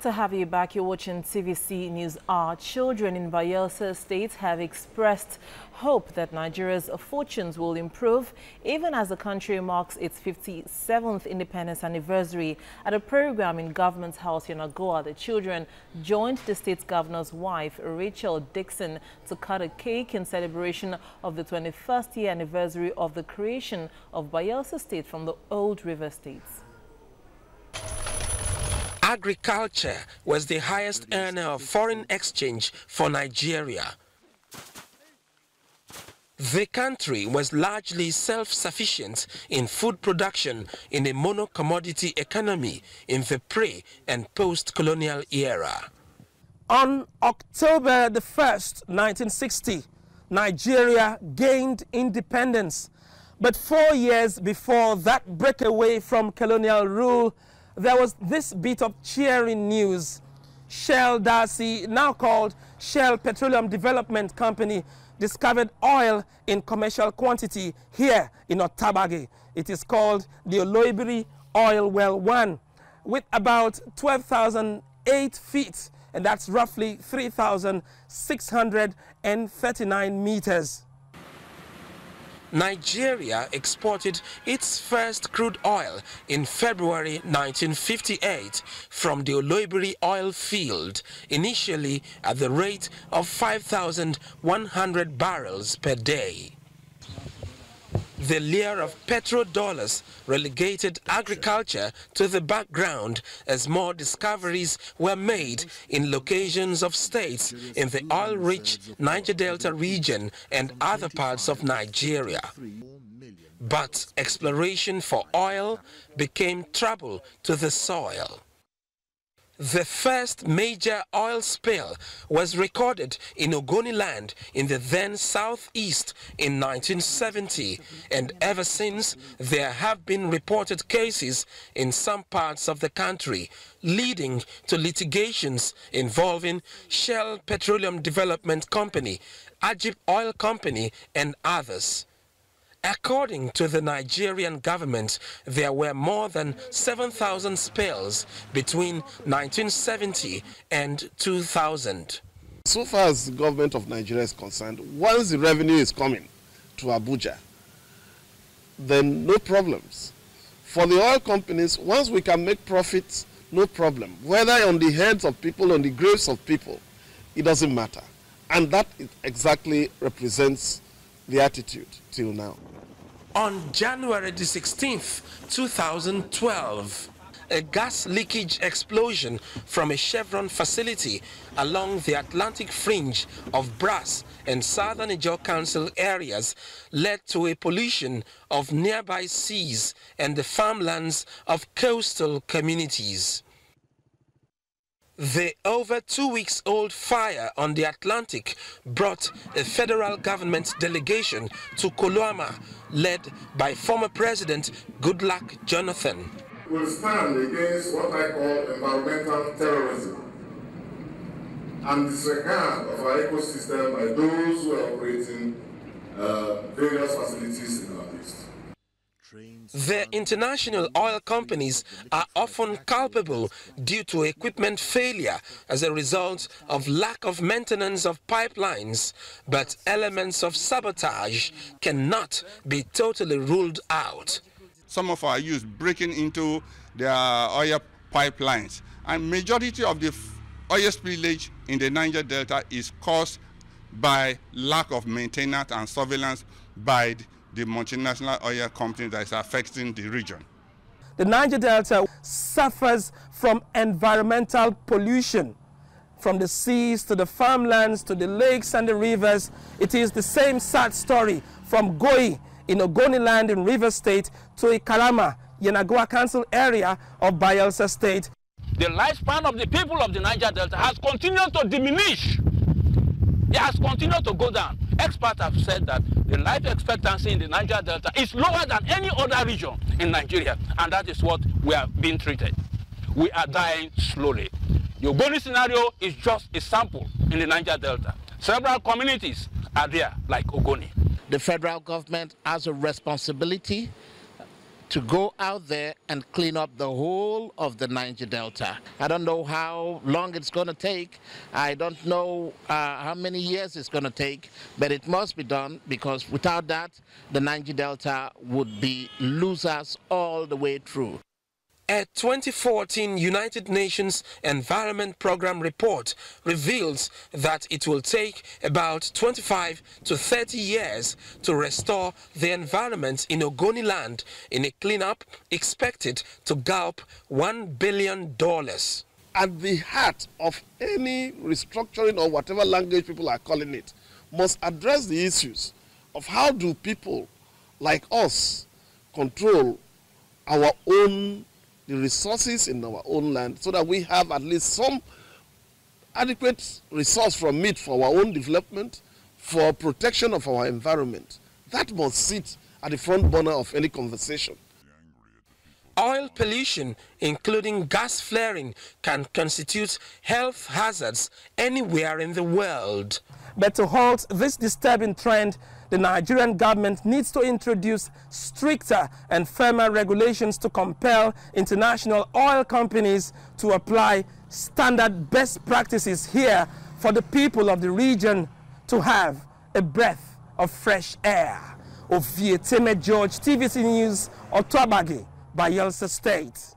Good to have you back. You're watching TVC News. Our children in Bayelsa State have expressed hope that Nigeria's fortunes will improve even as the country marks its 57th independence anniversary. At a program in Government House in Agoa, the children joined the state governor's wife, Rachel Dixon, to cut a cake in celebration of the 21st year anniversary of the creation of Bayelsa State from the old river states. Agriculture was the highest earner of foreign exchange for Nigeria. The country was largely self-sufficient in food production in a mono-commodity economy in the pre- and post-colonial era. On October the 1st, 1960, Nigeria gained independence. But 4 years before that breakaway from colonial rule, there was this bit of cheering news. Shell Darcy, now called Shell Petroleum Development Company, discovered oil in commercial quantity here in Otabage. It is called the Oloibiri Oil Well 1, with about 12,008 feet, and that's roughly 3,639 meters. Nigeria exported its first crude oil in February 1958 from the Oloibiri oil field, initially at the rate of 5,100 barrels per day. The lure of petrodollars relegated agriculture to the background as more discoveries were made in locations of states in the oil-rich Niger Delta region and other parts of Nigeria. But exploration for oil became trouble to the soil. The first major oil spill was recorded in Ogoniland in the then southeast in 1970, and ever since there have been reported cases in some parts of the country, leading to litigations involving Shell Petroleum Development Company, Ajib Oil Company, and others. According to the Nigerian government, there were more than 7,000 spills between 1970 and 2000. So far as the government of Nigeria is concerned, once the revenue is coming to Abuja, then no problems. For the oil companies, once we can make profits, no problem. Whether on the heads of people, on the graves of people, it doesn't matter. And that exactly represents the attitude till now. On January the 16th, 2012, a gas leakage explosion from a Chevron facility along the Atlantic fringe of Brass and Southern Niger Council areas led to a pollution of nearby seas and the farmlands of coastal communities. The over 2 weeks old fire on the Atlantic brought a federal government delegation to Kolwama, led by former President Goodluck Jonathan. We'll stand against what I call environmental terrorism and disregard of our ecosystem by those who are operating various facilities in our east. The international oil companies are often culpable due to equipment failure as a result of lack of maintenance of pipelines, but elements of sabotage cannot be totally ruled out. Some of our youth breaking into their oil pipelines, and majority of the oil spillage in the Niger Delta is caused by lack of maintenance and surveillance by the multinational oil company that is affecting the region. The Niger Delta suffers from environmental pollution. From the seas to the farmlands to the lakes and the rivers, it is the same sad story from Goi in Ogoniland in River State to Ikalama, Yenagoa Council area of Bayelsa State. The lifespan of the people of the Niger Delta has continued to diminish. It has continued to go down. Experts have said that the life expectancy in the Niger Delta is lower than any other region in Nigeria, and that is what we are being treated. We are dying slowly. The Ogoni scenario is just a sample in the Niger Delta. Several communities are there, like Ogoni. The federal government has a responsibility to go out there and clean up the whole of the Niger Delta. I don't know how long it's going to take. I don't know how many years it's going to take, but it must be done, because without that, the Niger Delta would be losers all the way through. A 2014 United Nations Environment Programme report reveals that it will take about 25 to 30 years to restore the environment in Ogoniland in a cleanup expected to gulp $1 billion. At the heart of any restructuring, or whatever language people are calling it, must address the issues of how do people like us control our own the resources in our own land, so that we have at least some adequate resource from it for our own development, for protection of our environment. That must sit at the front burner of any conversation. Oil pollution, including gas flaring, can constitute health hazards anywhere in the world. But to halt this disturbing trend, the Nigerian government needs to introduce stricter and firmer regulations to compel international oil companies to apply standard best practices here for the people of the region to have a breath of fresh air. Ovieteme George, TVC News, Otwabagi, Bayelsa State.